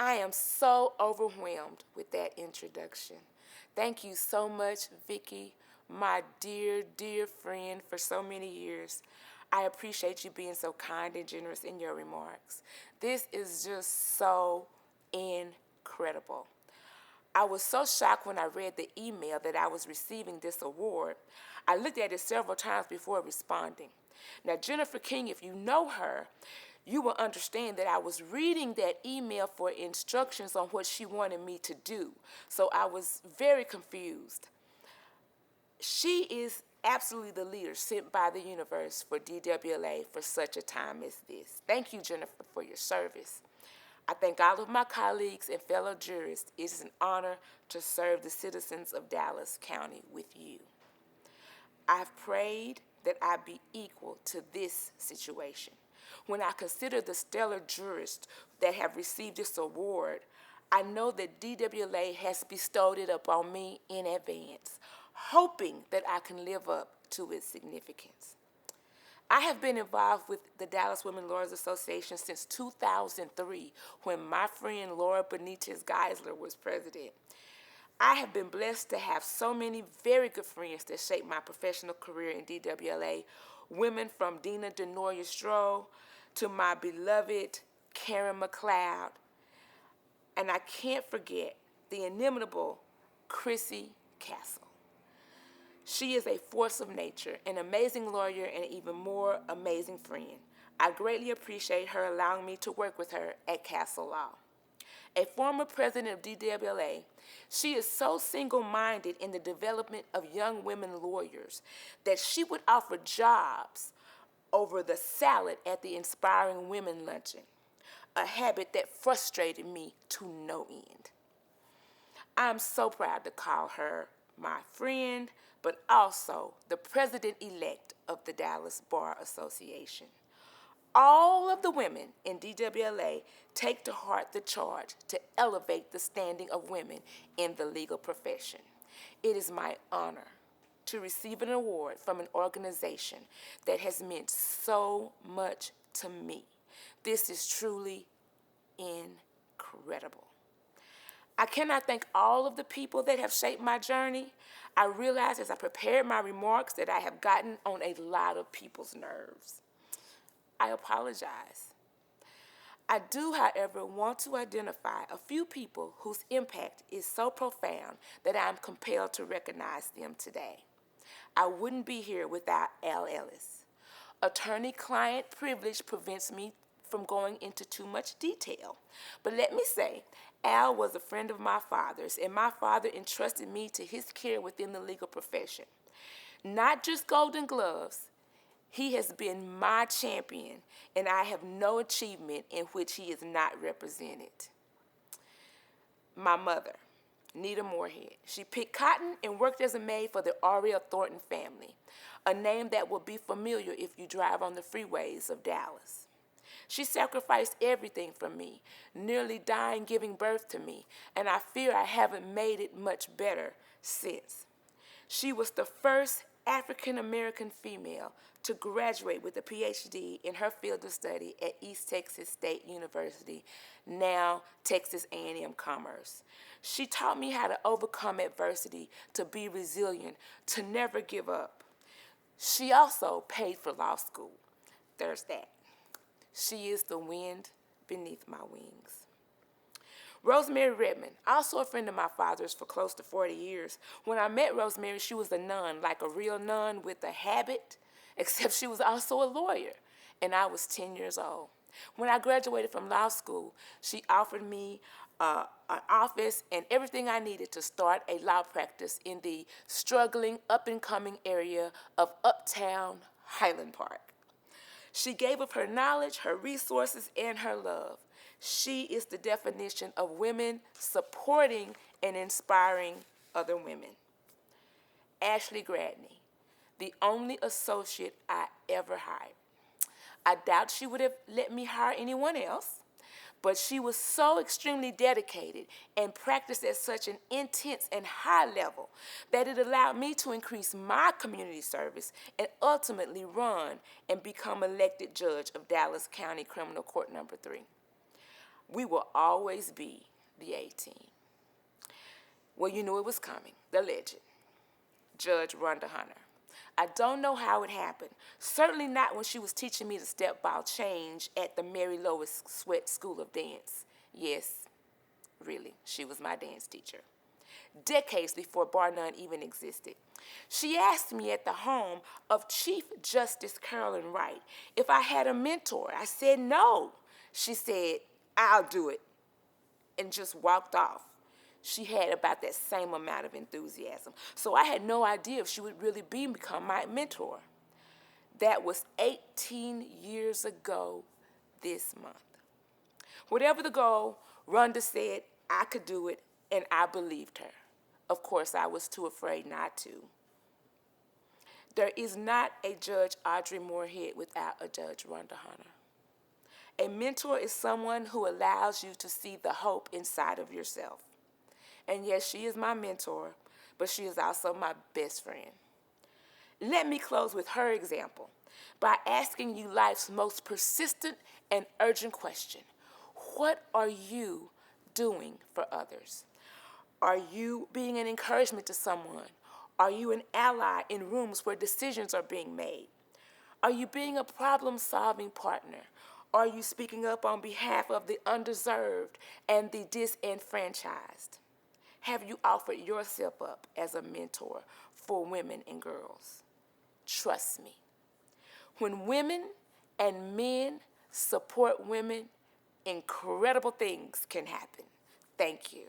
I am so overwhelmed with that introduction. Thank you so much, Vicki, my dear, dear friend for so many years. I appreciate you being so kind and generous in your remarks. This is just so incredible. I was so shocked when I read the email that I was receiving this award. I looked at it several times before responding. Now, Jennifer King, if you know her, you will understand that I was reading that email for instructions on what she wanted me to do. So I was very confused. She is absolutely the leader sent by the universe for DWLA for such a time as this. Thank you, Jennifer, for your service. I thank all of my colleagues and fellow jurists. It is an honor to serve the citizens of Dallas County with you. I've prayed that I be equal to this situation. When I consider the stellar jurists that have received this award, I know that DWLA has bestowed it upon me in advance, hoping that I can live up to its significance. I have been involved with the Dallas Women Lawyers Association since 2003, when my friend Laura Benitez Geisler was president. I have been blessed to have so many very good friends that shaped my professional career in DWLA, women from Dina Denoria Stroh to my beloved Karen McLeod. And I can't forget the inimitable Chrissy Castle. She is a force of nature, an amazing lawyer, and an even more amazing friend. I greatly appreciate her allowing me to work with her at Castle Law. A former president of DWLA, she is so single-minded in the development of young women lawyers that she would offer jobs over the salad at the Inspiring Women Luncheon, a habit that frustrated me to no end. I'm so proud to call her my friend, but also the president-elect of the Dallas Bar Association. All of the women in DWLA take to heart the charge to elevate the standing of women in the legal profession. It is my honor to receive an award from an organization that has meant so much to me. This is truly incredible. I cannot thank all of the people that have shaped my journey. I realized as I prepared my remarks that I have gotten on a lot of people's nerves. I apologize. I do, however, want to identify a few people whose impact is so profound that I'm compelled to recognize them today. I wouldn't be here without Al Ellis. Attorney-client privilege prevents me from going into too much detail. But let me say, Al was a friend of my father's, and my father entrusted me to his care within the legal profession. Not just Golden Gloves, he has been my champion, and I have no achievement in which he is not represented. My mother, Nita Moorhead. She picked cotton and worked as a maid for the Ariel Thornton family, a name that will be familiar if you drive on the freeways of Dallas. She sacrificed everything for me, nearly dying giving birth to me, and I fear I haven't made it much better since. She was the first African-American female to graduate with a PhD in her field of study at East Texas State University, now Texas A&M Commerce. She taught me how to overcome adversity, to be resilient, to never give up. She also paid for law school. There's that. She is the wind beneath my wings. Rosemary Redmond, also a friend of my father's for close to 40 years. When I met Rosemary, she was a nun, like a real nun with a habit, except she was also a lawyer, and I was 10 years old. When I graduated from law school, she offered me an office and everything I needed to start a law practice in the struggling, up-and-coming area of Uptown Highland Park. She gave of her knowledge, her resources, and her love. She is the definition of women supporting and inspiring other women. Ashley Gradney, the only associate I ever hired. I doubt she would have let me hire anyone else, but she was so extremely dedicated and practiced at such an intense and high level that it allowed me to increase my community service and ultimately run and become elected judge of Dallas County Criminal Court Number 3. We will always be the A team. Well, you knew it was coming. The legend, Judge Rhonda Hunter. I don't know how it happened. Certainly not when she was teaching me the step ball change at the Mary Lois Sweat School of Dance. Yes, really, she was my dance teacher. Decades before Bar None even existed. She asked me at the home of Chief Justice Carolyn Wright if I had a mentor. I said no. She said, I'll do it, and just walked off. She had about that same amount of enthusiasm. So I had no idea if she would really become my mentor. That was 18 years ago this month. Whatever the goal, Rhonda said I could do it, and I believed her. Of course, I was too afraid not to. There is not a Judge Audrey Moorhead without a Judge Rhonda Hunter. A mentor is someone who allows you to see the hope inside of yourself. And yes, she is my mentor, but she is also my best friend. Let me close with her example by asking you life's most persistent and urgent question. What are you doing for others? Are you being an encouragement to someone? Are you an ally in rooms where decisions are being made? Are you being a problem-solving partner? Are you speaking up on behalf of the undeserved and the disenfranchised? Have you offered yourself up as a mentor for women and girls? Trust me, when women and men support women, incredible things can happen. Thank you.